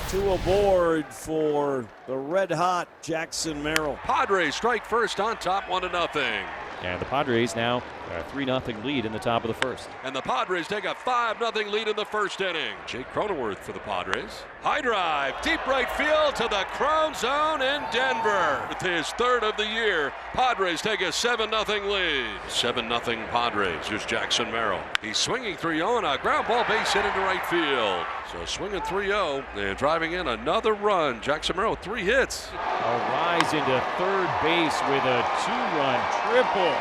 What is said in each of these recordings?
Two aboard for the red-hot Jackson Merrill. Padres strike first on top, 1-0. And the Padres now a 3-0 lead in the top of the first. And the Padres take a 5-0 lead in the first inning. Jake Cronenworth for the Padres. High drive, deep right field to the Crown Zone in Denver. With his third of the year, Padres take a 7-0 lead. 7-0 Padres. Here's Jackson Merrill. He's swinging 3-0 on a ground ball base hit into right field. So swinging 3-0 and driving in another run. Jackson Merrill, 3 hits. A rise into third base with a 2-run triple.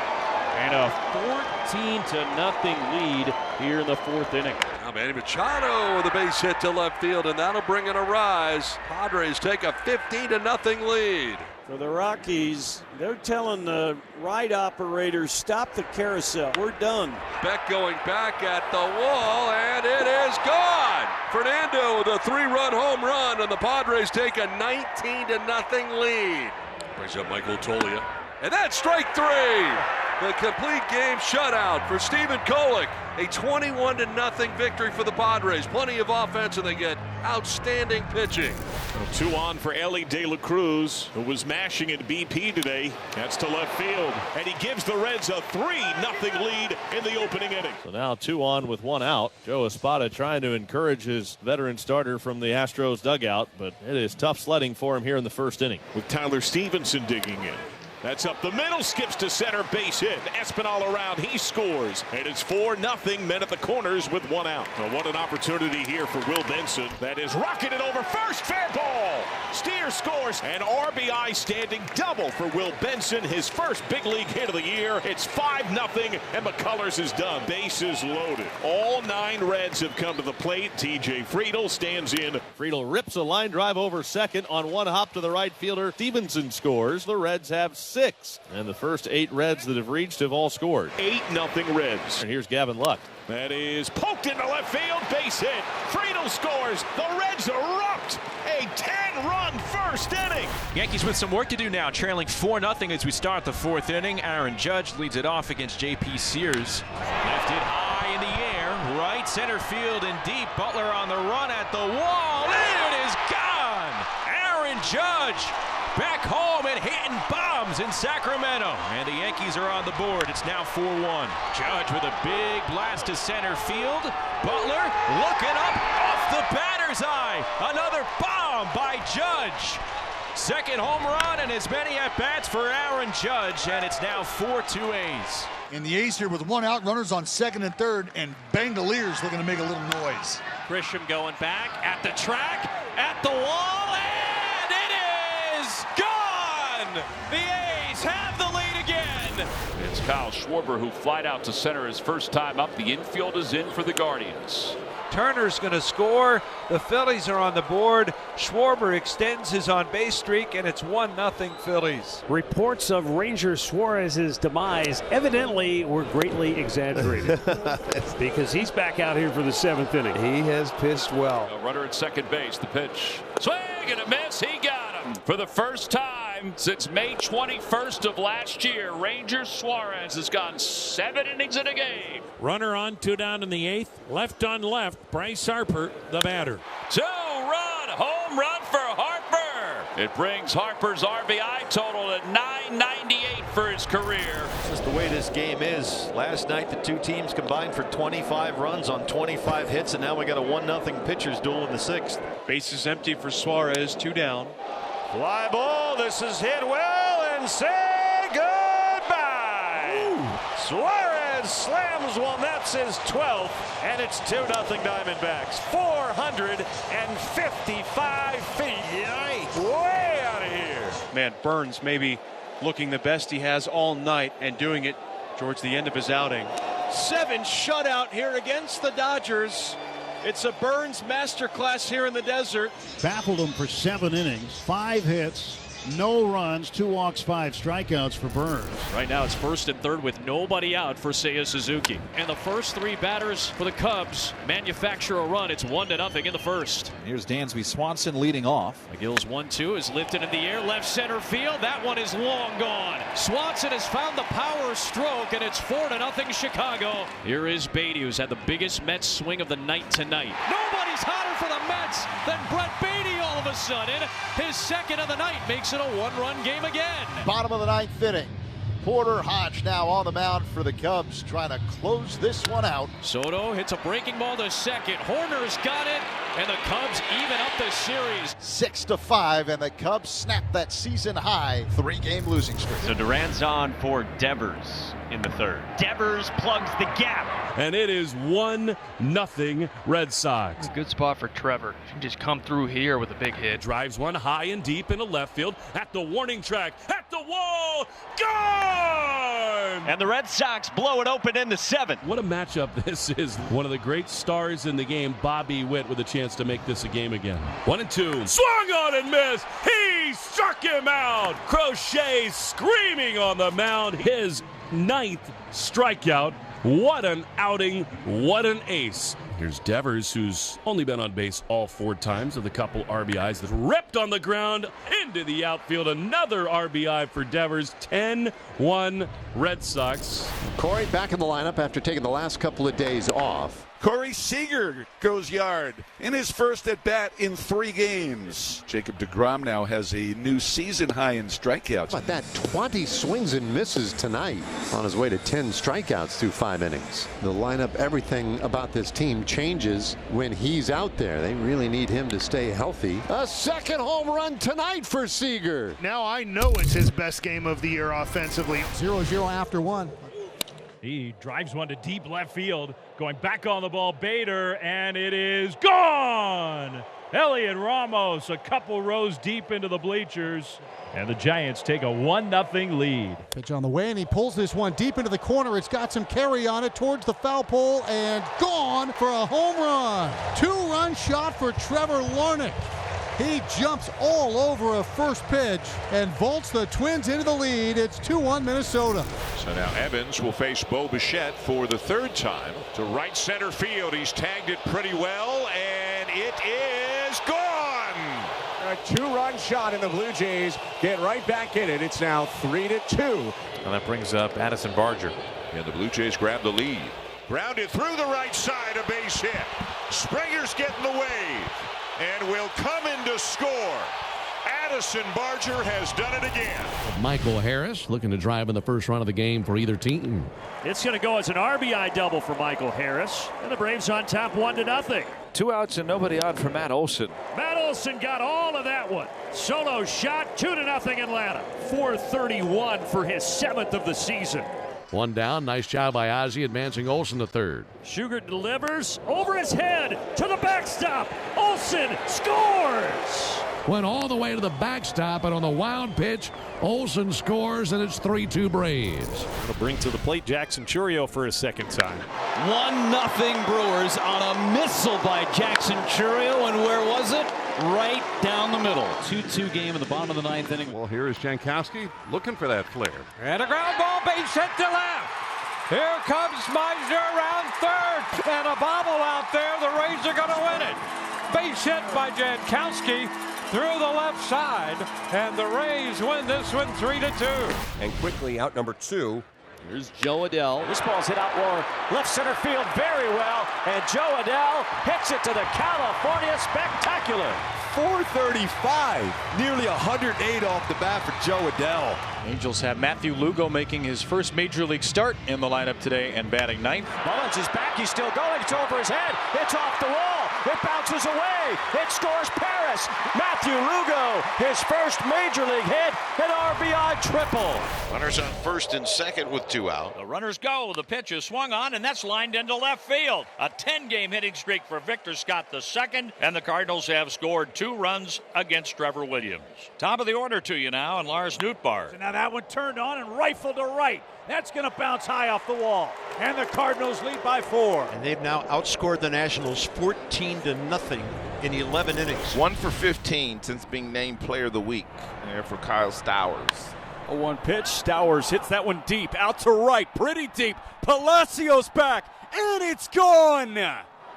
And a 14-0 lead here in the fourth inning. Now Manny Machado with a base hit to left field, and that'll bring in a rise. Padres take a 15-0 lead. For the Rockies, they're telling the ride operators, stop the carousel. We're done. Beck going back at the wall, and it is gone. Fernando with a 3-run home run, and the Padres take a 19-0 lead. Brings up Michael Tolia. And that's strike 3. The complete game shutout for Stephen Kolek. A 21-0 victory for the Padres. Plenty of offense, and they get outstanding pitching. 2 on for Ellie De La Cruz, who was mashing at BP today. That's to left field. And he gives the Reds a 3-0 lead in the opening inning. So now 2 on with 1 out. Joe Espada trying to encourage his veteran starter from the Astros dugout, but it is tough sledding for him here in the first inning. With Tyler Stevenson digging in. That's up the middle, skips to center, base hit. Espinal around, he scores. And it's 4-0, men at the corners with 1 out. Well, what an opportunity here for Will Benson. That is rocketed over first, fair ball. Steer scores, and RBI standing double for Will Benson, his first big league hit of the year. It's 5-0, and McCullers is done. Bases loaded. All 9 Reds have come to the plate. TJ Friedl stands in. Friedl rips a line drive over second on 1 hop to the right fielder. Stevenson scores. The Reds have 6. And the first 8 Reds that have reached have all scored. 8-0 Reds. And here's Gavin Luck. That is poked into left field, base hit. Friedl scores. The Reds erupt. A 10-run first inning. Yankees with some work to do now, trailing 4-0 as we start the fourth inning. Aaron Judge leads it off against J.P. Sears. Left it high in the air, right center field and deep. Butler on the run at the wall. It is gone. Aaron Judge back home and hitting bombs in Sacramento. And the Yankees are on the board. It's now 4-1. Judge with a big blast to center field. Butler looking up off the batter's eye. Another bomb by Judge. Second home run and as many at-bats for Aaron Judge. And it's now 4-2 A's. And the A's here with 1 out, runners on second and third, and Bangaliers looking to make a little noise. Grisham going back at the track, at the wall, and it is gone! The A's have the lead again. It's Kyle Schwarber who flied out to center his first time up. The infield is in for the Guardians. Turner's going to score. The Phillies are on the board. Schwarber extends his on-base streak, and it's 1-0 Phillies. Reports of Ranger Suarez's demise evidently were greatly exaggerated because he's back out here for the 7th inning. He has pitched well. A runner at second base. The pitch. Swing and a miss. He got him. For the first time since May 21st of last year, Ranger Suarez has gone 7 innings in a game. Runner on, 2 down in the 8th. Left on left, Bryce Harper, the batter. 2-run home run for Harper. It brings Harper's RBI total to 998 for his career. Just the way this game is. Last night the 2 teams combined for 25 runs on 25 hits, and now we got a 1-0 pitchers duel in the 6th. Bases empty for Suarez, 2 down. Fly ball, this is hit well, and say goodbye. Ooh. Suarez slams one, that's his 12th, and it's 2-0 Diamondbacks. 455 feet. Yikes. Way out of here. Man, Burns maybe looking the best he has all night and doing it towards the end of his outing. 7 shutout here against the Dodgers. It's a Burns masterclass here in the desert. Baffled him for 7 innings, 5 hits, no runs, 2 walks, 5 strikeouts for Burns. Right now it's first and third with nobody out for Seiya Suzuki. And the first 3 batters for the Cubs manufacture a run. It's 1-0 in the first. Here's Dansby Swanson leading off. McGill's 1-2 is lifted in the air, left center field. That one is long gone. Swanson has found the power stroke, and it's 4-0 Chicago. Here is Beatty, who's had the biggest Mets swing of the night tonight. Nobody innings hotter for the Mets than Brett Beatty all of a sudden. His second of the night makes it a one-run game again. Bottom of the ninth inning. Porter Hodge now on the mound for the Cubs, trying to close this one out. Soto hits a breaking ball to second. Horner's got it, and the Cubs even up the series. 6-5, and the Cubs snap that season-high 3-game losing streak. So Duran's on for Devers in the third. Devers plugs the gap. And it is 1-0 Red Sox. Good spot for Trevor. He can just come through here with a big hit. Drives one high and deep into left field. At the warning track. At the wall. Gone! And the Red Sox blow it open in the 7th. What a matchup this is. One of the great stars in the game, Bobby Witt, with a chance to make this a game again. 1-2. Swung on and missed. He struck him out. Crochet screaming on the mound. His 9th strikeout. What an outing. What an ace. Here's Devers, who's only been on base all 4 times with a couple RBIs that ripped on the ground into the outfield. Another RBI for Devers. 10-1 Red Sox. Corey back in the lineup after taking the last couple of days off. Corey Seager goes yard in his first at bat in 3 games. Jacob deGrom now has a new season high in strikeouts. How about that? 20 swings and misses tonight, on his way to 10 strikeouts through 5 innings. The lineup, everything about this team changes when he's out there. They really need him to stay healthy. A second home run tonight for Seager. Now I know it's his best game of the year offensively. 0-0 after 1. He drives one to deep left field. Going back on the ball, Bader, and it is gone! Elliot Ramos a couple rows deep into the bleachers, and the Giants take a 1-0 lead. Pitch on the way, and he pulls this one deep into the corner. It's got some carry on it towards the foul pole, and gone for a home run. 2-run shot for Trevor Larnach. He jumps all over a first pitch and vaults the Twins into the lead. It's 2-1 Minnesota. So now Evans will face Bo Bichette for the 3rd time to right center field. He's tagged it pretty well, and it is gone. A 2-run shot, and the Blue Jays get right back in it. It's now 3-2. And that brings up Addison Barger. And the Blue Jays grab the lead. Grounded through the right side, a base hit. Springer's getting the wave and will come in to score. Addison Barger has done it again. Michael Harris looking to drive in the first run of the game for either team. It's going to go as an RBI double for Michael Harris, and the Braves on top 1-0. 2 outs and nobody on for Matt Olson. Matt Olson got all of that one. Solo shot, 2-0 Atlanta. 431 for his 7th of the season. 1 down. Nice job by Ozzie, advancing Olson to third. Sugar delivers over his head to the backstop. Olson scores. Went all the way to the backstop, and on the wild pitch, Olson scores, and it's 3-2 Braves. It'll bring to the plate Jackson Chourio for his 2nd time. 1-0 Brewers on a missile by Jackson Chourio, and where was it? Right down the middle. 2-2 game in the bottom of the 9th inning. Well, here is Jankowski looking for that flare. And a ground ball, base hit to left. Here comes Meisner around third, and a bobble out there. The Rays are going to win it. Base hit by Jankowski through the left side, and the Rays win this one 3-2. And quickly out number 2. Here's Joe Adell. This ball's hit out left center field very well, and Joe Adell hits it to the California Spectacular. 435, nearly 108 off the bat for Joe Adell. Angels have Matthew Lugo making his first major league start in the lineup today and batting 9th. Mullins is back. He's still going. It's over his head. It's off the wall. It bounces away. It scores Paris. Matthew Lugo, his first major league hit, an RBI triple. Runners on first and second with 2 out. The runners go. The pitch is swung on, and that's lined into left field. A 10-game hitting streak for Victor Scott II, and the Cardinals have scored 2 runs against Trevor Williams. Top of the order to you now, and Lars Nootbaar. So now that one turned on and rifled to right. That's going to bounce high off the wall. And the Cardinals lead by 4. And they've now outscored the Nationals 14-0 in 11 innings. 1 for 15 since being named Player of the Week there for Kyle Stowers. A 1 pitch. Stowers hits that one deep. Out to right. Pretty deep. Palacios back. And it's gone.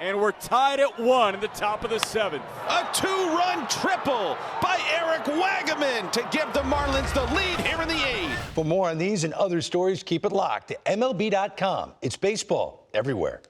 And we're tied at 1 in the top of the 7th. A 2-run triple by Eric Wagaman to give the Marlins the lead here in the 8th. For more on these and other stories, keep it locked to MLB.com. It's baseball everywhere.